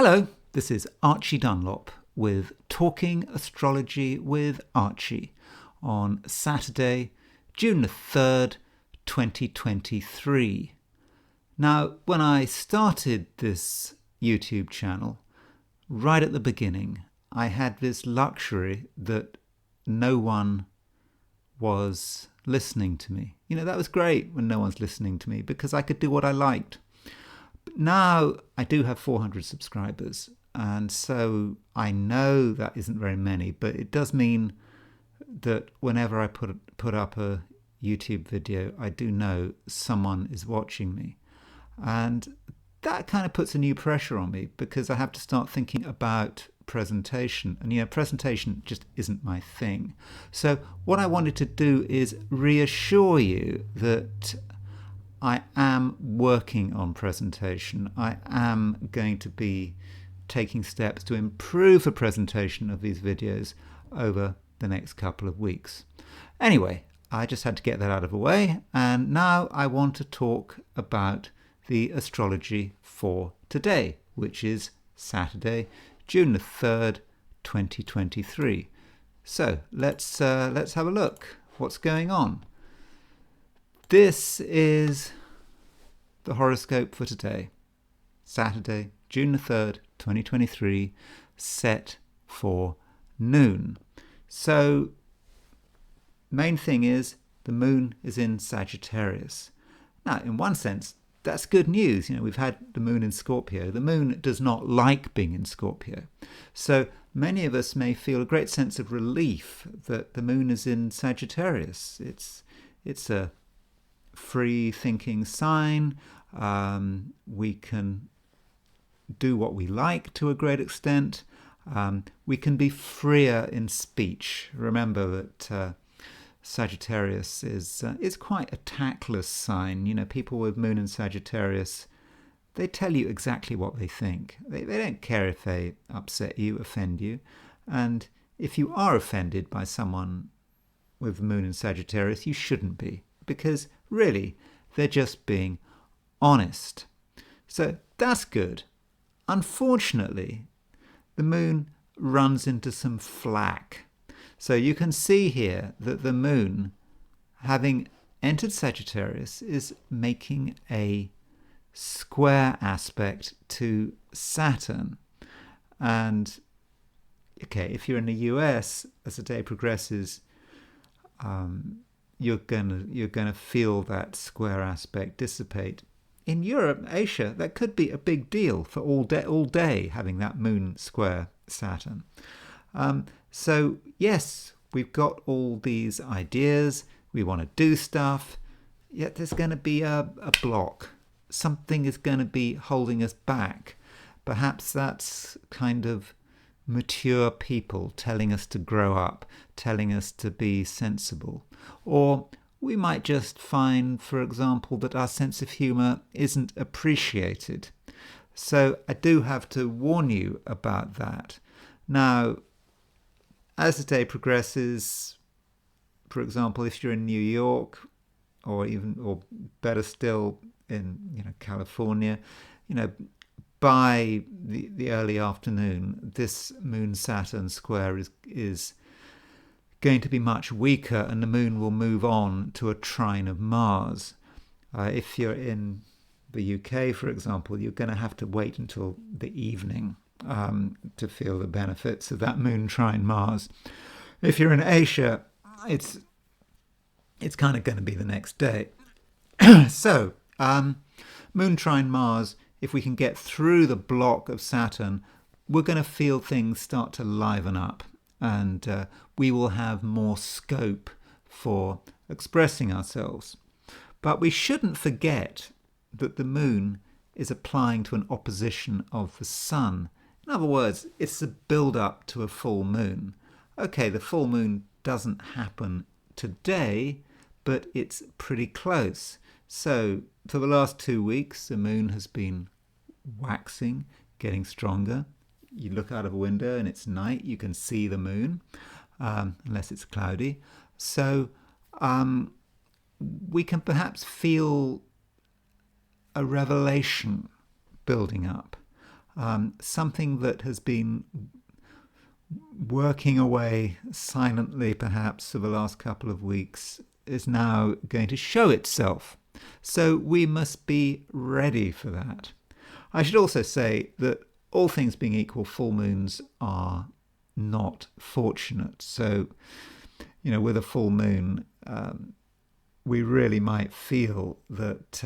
Hello, this is Archie Dunlop with Talking Astrology with Archie on Saturday, June the 3rd, 2023. Now, when I started this YouTube channel, right at the beginning, I had this luxury that no one was listening to me. That was great when no one's listening to me because I could do what I liked. Now I do have 400 subscribers, and so I know that isn't very many, but it does mean that whenever I put up a YouTube video, I do know someone is watching me. And that kind of puts a new pressure on me because I have to start thinking about presentation. And presentation just isn't my thing. So what I wanted to do is reassure you that I am working on presentation. I am going to be taking steps to improve the presentation of these videos over the next couple of weeks. Anyway, I just had to get that out of the way, and now I want to talk about the astrology for today, which is Saturday, June the 3rd, 2023. So let's have a look. What's going on? This is the horoscope for today, Saturday, June the 3rd, 2023, set for noon. So, main thing is the moon is in Sagittarius. Now, in one sense, that's good news. We've had the moon in Scorpio. The moon does not like being in Scorpio. So many of us may feel a great sense of relief that the moon is in Sagittarius. It's a free thinking sign. We can do what we like to a great extent. We can be freer in speech. Remember that Sagittarius is quite a tactless sign. People with moon in Sagittarius, they tell you exactly what they think. They don't care if they upset you, offend you. And if you are offended by someone with the moon in Sagittarius, you shouldn't be, because really, they're just being honest. So that's good. Unfortunately, the moon runs into some flack. So you can see here that the moon, having entered Sagittarius, is making a square aspect to Saturn. And okay, if you're in the US, as the day progresses, you're gonna feel that square aspect dissipate. In Europe, Asia, that could be a big deal for all day having that moon square Saturn. So yes, we've got all these ideas. We want to do stuff, yet there's going to be a block. Something is going to be holding us back. Perhaps that's kind of mature people telling us to grow up, telling us to be sensible. Or we might just find, for example, that our sense of humour isn't appreciated. So I do have to warn you about that. Now, as the day progresses, for example, if you're in New York, or better still in California, by the early afternoon, this Moon-Saturn square is going to be much weaker, and the moon will move on to a trine of Mars. If you're in the UK, for example, you're going to have to wait until the evening to feel the benefits of that moon trine Mars. If you're in Asia, it's kind of going to be the next day. So, moon trine Mars, if we can get through the block of Saturn, we're going to feel things start to liven up, and we will have more scope for expressing ourselves. But we shouldn't forget that the moon is applying to an opposition of the sun. In other words, it's a build-up to a full moon. Okay, the full moon doesn't happen today, but it's pretty close. So for the last 2 weeks, the moon has been waxing, getting stronger. You look out of a window and it's night, you can see the moon, unless it's cloudy. So we can perhaps feel a revelation building up. something that has been working away silently perhaps for the last couple of weeks is now going to show itself. So we must be ready for that. I should also say that all things being equal, full moons are not fortunate. So, with a full moon, we really might feel that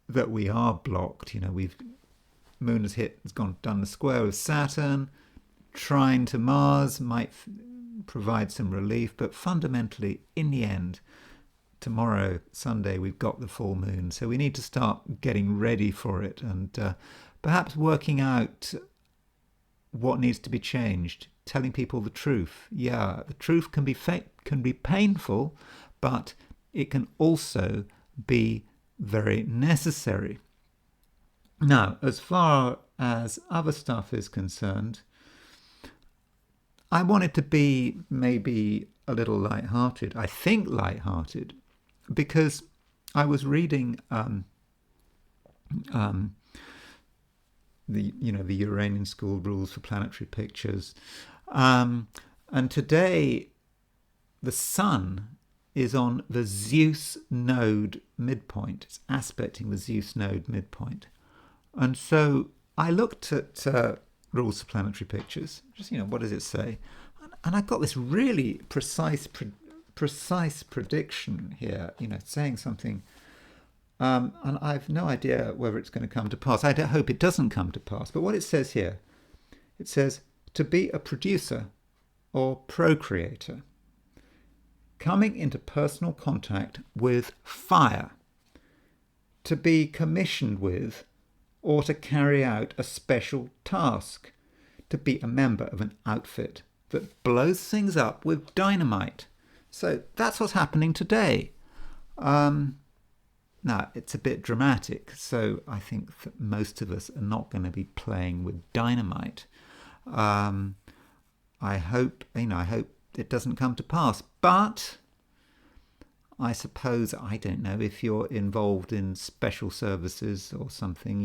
that we are blocked. Moon has done the square with Saturn. Trine to Mars might provide some relief, but fundamentally, in the end, tomorrow, Sunday, we've got the full moon. So we need to start getting ready for it and perhaps working out what needs to be changed, telling people the truth. Yeah, the truth can be painful, but it can also be very necessary. Now, as far as other stuff is concerned, I wanted to be maybe a little light-hearted. I think light-hearted, because I was reading the Uranian School Rules for Planetary Pictures, and today the Sun is on the Zeus node midpoint. It's aspecting the Zeus node midpoint, and so I looked at Rules for Planetary Pictures. Just what does it say? And I got this really precise prediction here. Saying something. And I've no idea whether it's going to come to pass. I hope it doesn't come to pass. But what it says here, it says to be a producer or procreator, coming into personal contact with fire, to be commissioned with or to carry out a special task, to be a member of an outfit that blows things up with dynamite. So that's what's happening today. Now, it's a bit dramatic, so I think that most of us are not going to be playing with dynamite. I hope it doesn't come to pass. But I suppose, I don't know, if you're involved in special services or something,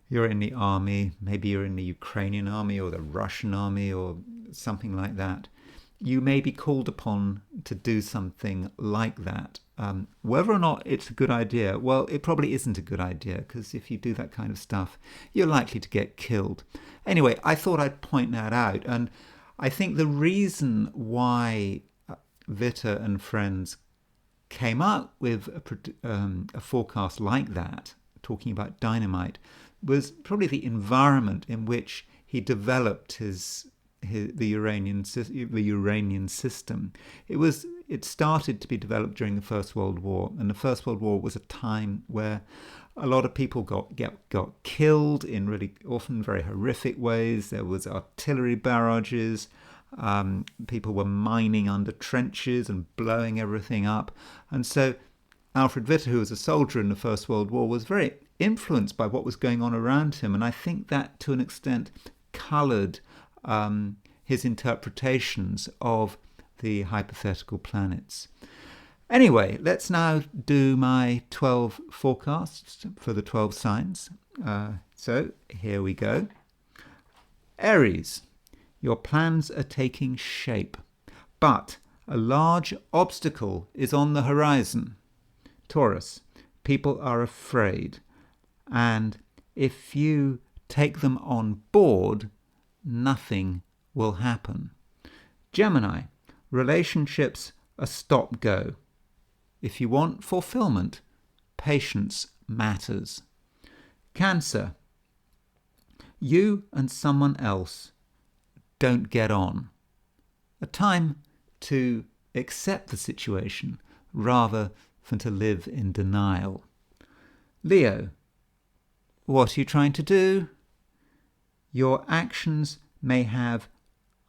you're in the army, maybe you're in the Ukrainian army or the Russian army or something like that. You may be called upon to do something like that. Whether or not it's a good idea, well, it probably isn't a good idea, because if you do that kind of stuff, you're likely to get killed. Anyway, I thought I'd point that out. And I think the reason why Vita and friends came up with a forecast like that, talking about dynamite, was probably the environment in which he developed the Uranian system. It started to be developed during the First World War, and the First World War was a time where a lot of people got killed in really often very horrific ways. There was artillery barrages. People were mining under trenches and blowing everything up. And so Alfred Witte, who was a soldier in the First World War, was very influenced by what was going on around him. And I think that, to an extent, coloured his interpretations of the hypothetical planets. Anyway, let's now do my 12 forecasts for the 12 signs. So here we go. Aries, your plans are taking shape, but a large obstacle is on the horizon. Taurus, people are afraid, and if you take them on board, nothing will happen. Gemini, relationships are stop-go. If you want fulfillment, patience matters. Cancer, you and someone else don't get on. A time to accept the situation rather than to live in denial. Leo, what are you trying to do? Your actions may have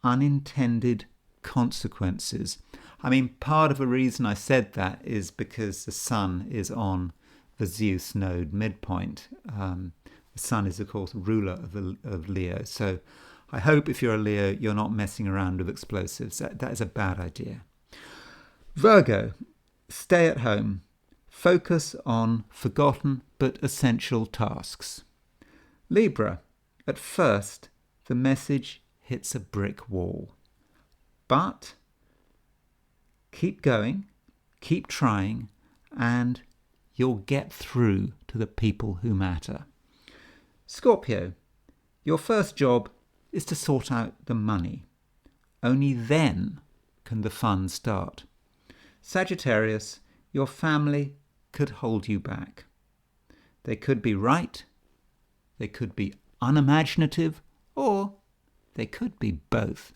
unintended consequences. I mean, part of the reason I said that is because the Sun is on the Zeus node midpoint. The Sun is, of course, ruler of Leo. So I hope if you're a Leo, you're not messing around with explosives. That is a bad idea. Virgo, stay at home. Focus on forgotten but essential tasks. Libra, at first, the message hits a brick wall. But keep going, keep trying, and you'll get through to the people who matter. Scorpio, your first job is to sort out the money. Only then can the fun start. Sagittarius, your family could hold you back. They could be right, they could be unimaginative, or they could be both.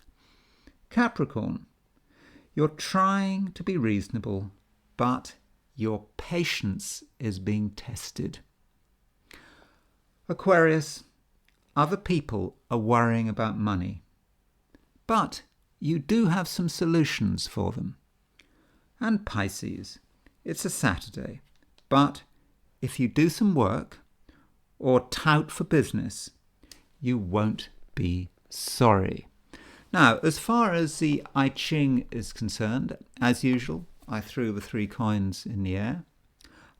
Capricorn, you're trying to be reasonable, but your patience is being tested. Aquarius, other people are worrying about money, but you do have some solutions for them. And Pisces, it's a Saturday, but if you do some work or tout for business, you won't be sorry. Now, as far as the I Ching is concerned, as usual, I threw the 3 coins in the air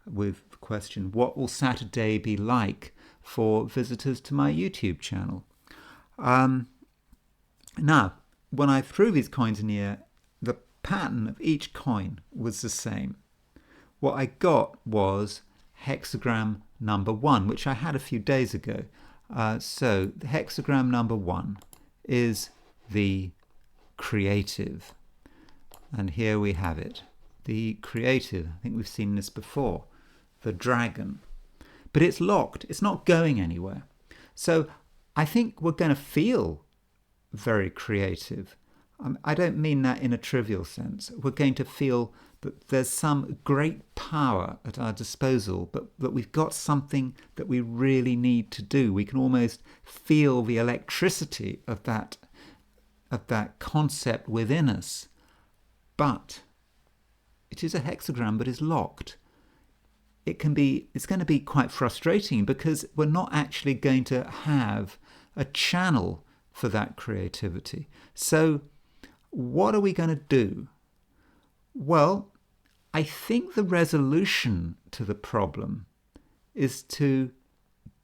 with the question, what will Saturday be like for visitors to my YouTube channel? Now, when I threw these coins in the air, the pattern of each coin was the same. What I got was hexagram number 1, which I had a few days ago. So the hexagram number 1 is the creative. And here we have it. The creative. I think we've seen this before. The dragon. But it's locked. It's not going anywhere. So I think we're going to feel very creative. I don't mean that in a trivial sense. We're going to feel that there's some great power at our disposal, but that we've got something that we really need to do. We can almost feel the electricity of that concept within us. But it is a hexagram, but is locked. It's going to be quite frustrating because we're not actually going to have a channel for that creativity. So what are we going to do? Well, I think the resolution to the problem is to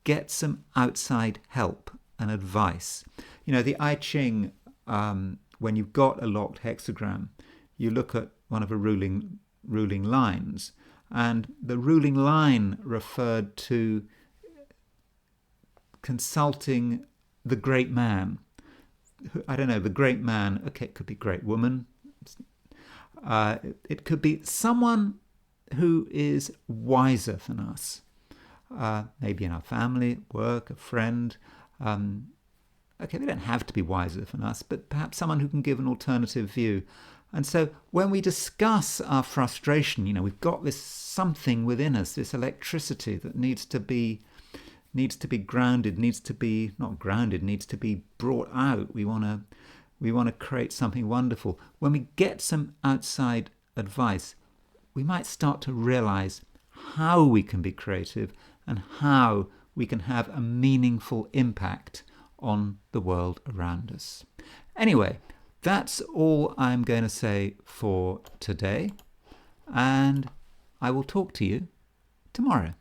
get some outside help and advice. You know, the I Ching, when you've got a locked hexagram, you look at one of the ruling lines, and the ruling line referred to consulting the great man. I don't know, the great man, okay, it could be great woman. It could be someone who is wiser than us. Maybe in our family, work, a friend. Okay, they don't have to be wiser than us, but perhaps someone who can give an alternative view. And so when we discuss our frustration, you know, we've got this something within us, this electricity that needs to be grounded, needs to be brought out. We want to create something wonderful. When we get some outside advice, we might start to realize how we can be creative and how we can have a meaningful impact on the world around us. Anyway, that's all I'm going to say for today, and I will talk to you tomorrow.